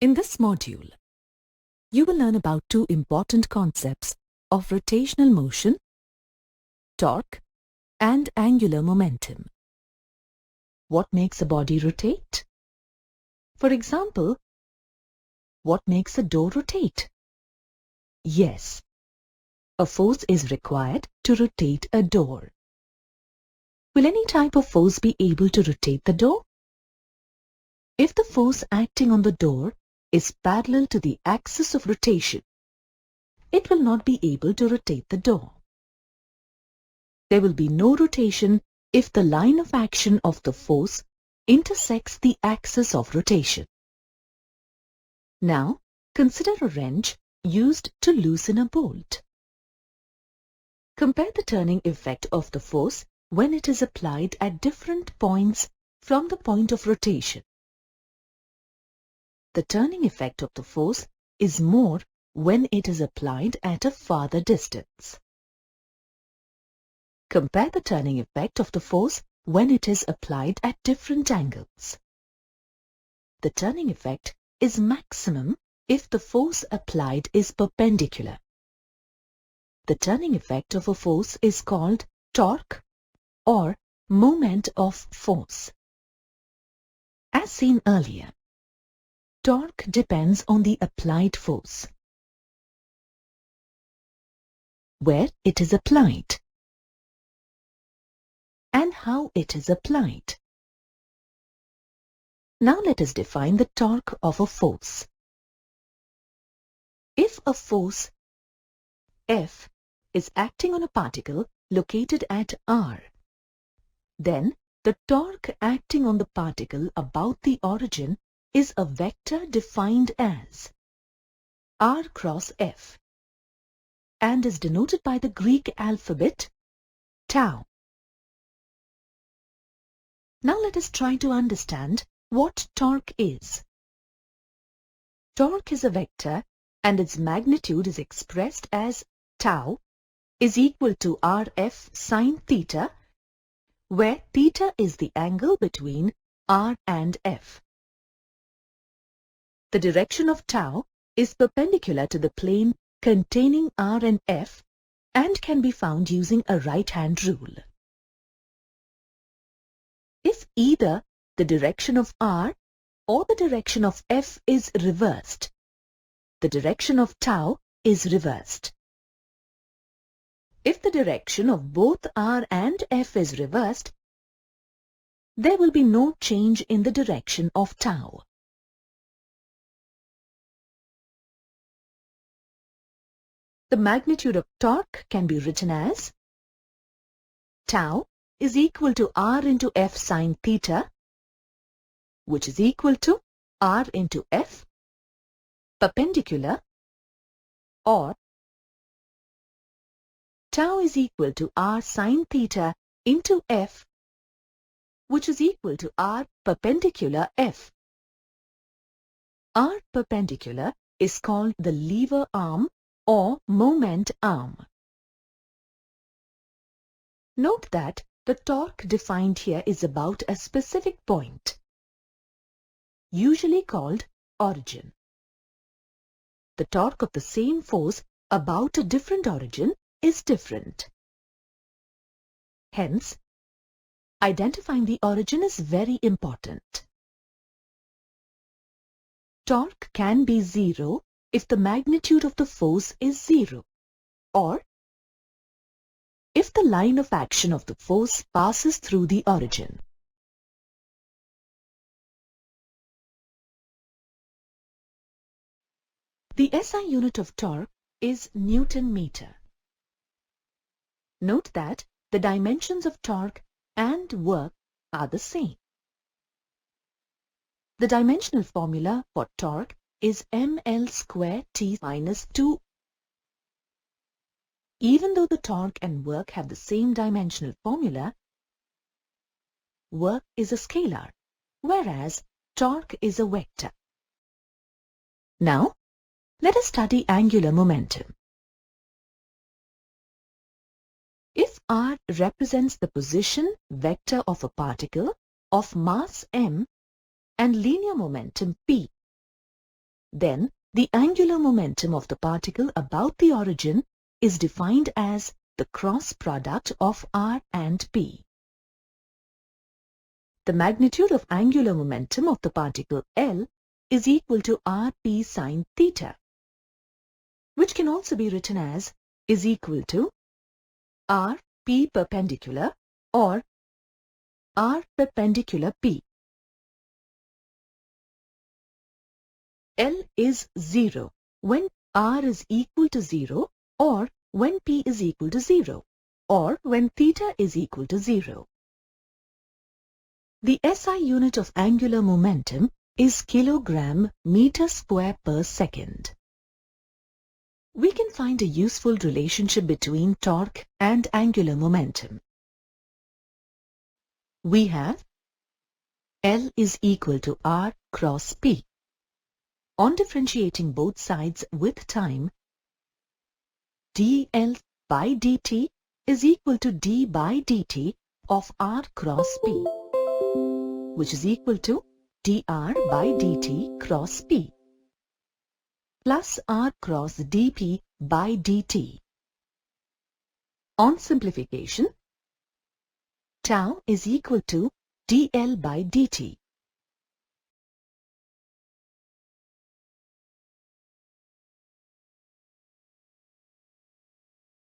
In this module, you will learn about two important concepts of rotational motion, torque, and angular momentum. What makes a body rotate? For example, what makes a door rotate? Yes, a force is required to rotate a door. Will any type of force be able to rotate the door? If the force acting on the door is parallel to the axis of rotation, it will not be able to rotate the door. There will be no rotation if the line of action of the force intersects the axis of rotation. Now, consider a wrench used to loosen a bolt. Compare the turning effect of the force when it is applied at different points from the point of rotation. The turning effect of the force is more when it is applied at a farther distance. Compare the turning effect of the force when it is applied at different angles. The turning effect is maximum if the force applied is perpendicular. The turning effect of a force is called torque or moment of force. As seen earlier, torque depends on the applied force, where it is applied, and how it is applied. Now let us define the torque of a force. If a force F is acting on a particle located at R, then the torque acting on the particle about the origin is a vector defined as R cross F and is denoted by the Greek alphabet tau. Now let us try to understand what torque is. Torque is a vector and its magnitude is expressed as tau is equal to Rf sine theta, where theta is the angle between R and F. The direction of tau is perpendicular to the plane containing R and F and can be found using a right-hand rule. If either the direction of R or the direction of F is reversed, the direction of tau is reversed. If the direction of both R and F is reversed, there will be no change in the direction of tau. The magnitude of torque can be written as tau is equal to R into F sine theta, which is equal to R into F perpendicular, or tau is equal to R sine theta into F, which is equal to R perpendicular F. R perpendicular is called the lever arm or moment arm. Note that the torque defined here is about a specific point, usually called origin. The torque of the same force about a different origin is different. Hence, identifying the origin is very important. Torque can be zero if the magnitude of the force is zero, or if the line of action of the force passes through the origin. The SI unit of torque is Newton meter. Note that the dimensions of torque and work are the same. The dimensional formula for torque is ml square T minus 2. Even though the torque and work have the same dimensional formula, work is a scalar, whereas torque is a vector. Now, let us study angular momentum. If R represents the position vector of a particle of mass m and linear momentum p, then the angular momentum of the particle about the origin is defined as the cross product of r and p. The magnitude of angular momentum of the particle L is equal to rp sine theta, which can also be written as is equal to rp perpendicular or r perpendicular p. L is 0 when r is equal to 0 or when p is equal to 0 or when theta is equal to 0. The SI unit of angular momentum is kilogram meter square per second. We can find a useful relationship between torque and angular momentum. We have L is equal to R cross P. On differentiating both sides with time, dL by dt is equal to d by dt of R cross P, which is equal to dr by dt cross P plus R cross dP by dt. On simplification, tau is equal to dL by dt.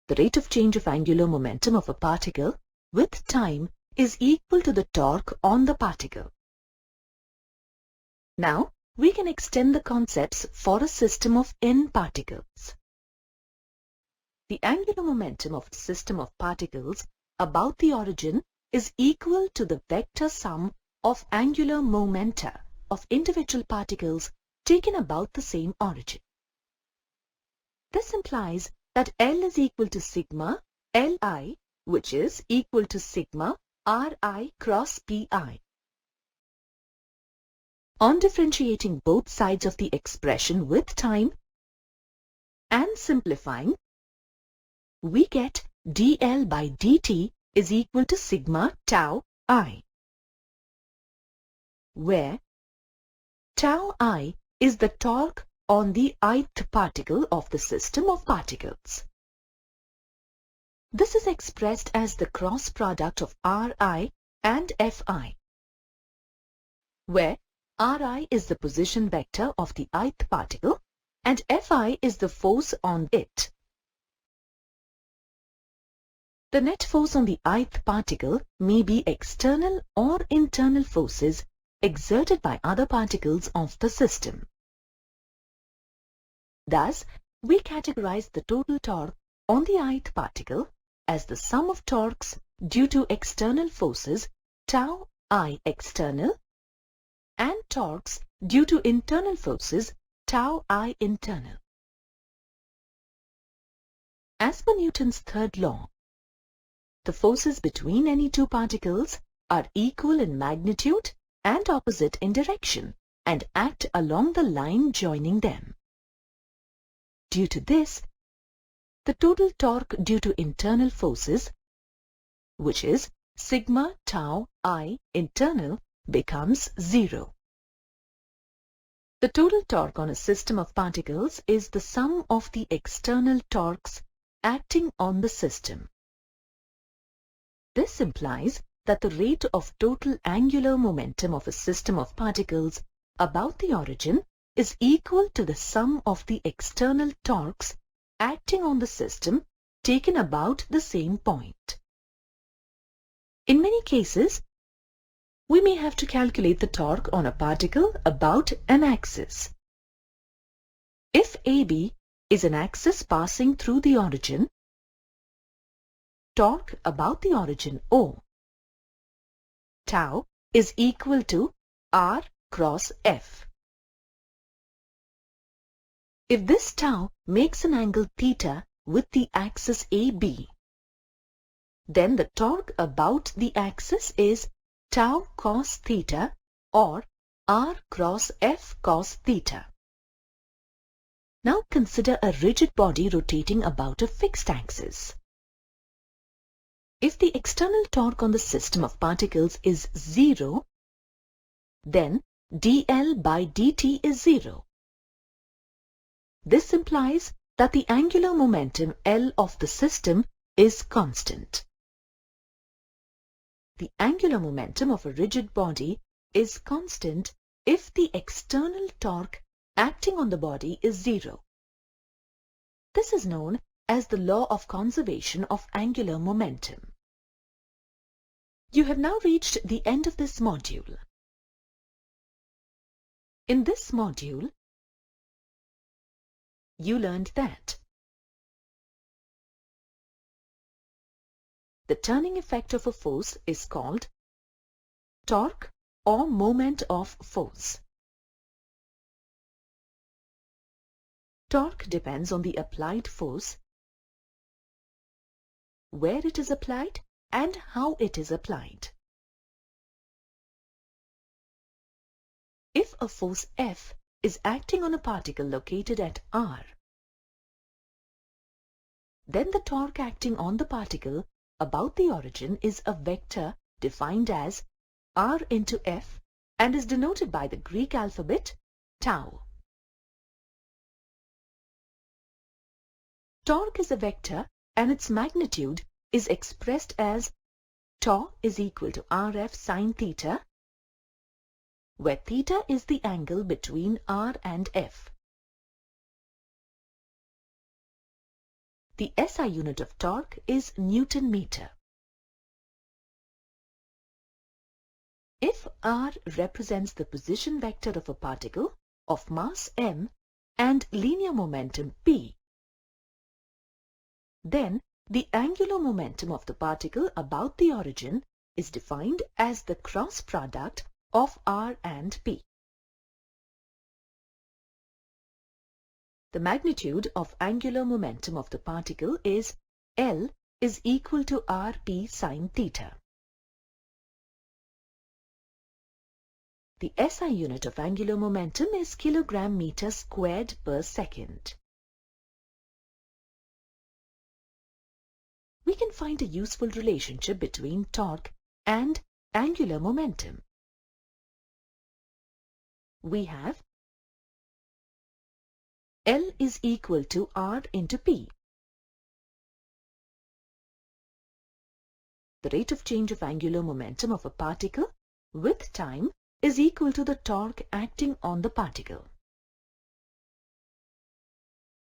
The rate of change of angular momentum of a particle with time is equal to the torque on the particle. Now, we can extend the concepts for a system of n particles. The angular momentum of a system of particles about the origin is equal to the vector sum of angular momenta of individual particles taken about the same origin. This implies that L is equal to sigma Li, which is equal to sigma Ri cross Pi. On differentiating both sides of the expression with time and simplifying, we get dL by dt is equal to sigma tau I, where tau I is the torque on the ith particle of the system of particles. This is expressed as the cross product of Ri and Fi, where Ri is the position vector of the ith particle and Fi is the force on it. The net force on the ith particle may be external or internal forces exerted by other particles of the system. Thus, we categorize the total torque on the ith particle as the sum of torques due to external forces tau I external and torques due to internal forces tau I internal. As per Newton's third law, the forces between any two particles are equal in magnitude and opposite in direction and act along the line joining them. Due to this, the total torque due to internal forces, which is sigma tau I internal, becomes 0. The total torque on a system of particles is the sum of the external torques acting on the system. This implies that the rate of total angular momentum of a system of particles about the origin is equal to the sum of the external torques acting on the system taken about the same point. In many cases, we may have to calculate the torque on a particle about an axis. If AB is an axis passing through the origin, torque about the origin O, tau, is equal to R cross F. If this tau makes an angle theta with the axis AB, then the torque about the axis is tau cos theta or R cross F cos theta. Now consider a rigid body rotating about a fixed axis. If the external torque on the system of particles is 0, then dL by dt is 0. This implies that the angular momentum L of the system is constant. The angular momentum of a rigid body is constant if the external torque acting on the body is zero. This is known as the law of conservation of angular momentum. You have now reached the end of this module. In this module, you learned that the turning effect of a force is called torque or moment of force. Torque depends on the applied force, where it is applied, and how it is applied. If a force F is acting on a particle located at R, then the torque acting on the particle about the origin is a vector defined as R into F and is denoted by the Greek alphabet tau. Torque is a vector and its magnitude is expressed as tau is equal to Rf sine theta, where theta is the angle between R and F. The SI unit of torque is Newton meter. If R represents the position vector of a particle of mass m and linear momentum p, then the angular momentum of the particle about the origin is defined as the cross product of R and p. The magnitude of angular momentum of the particle is L is equal to Rp sine theta. The SI unit of angular momentum is kilogram meter squared per second. We can find a useful relationship between torque and angular momentum. We have L is equal to R into P. The rate of change of angular momentum of a particle with time is equal to the torque acting on the particle.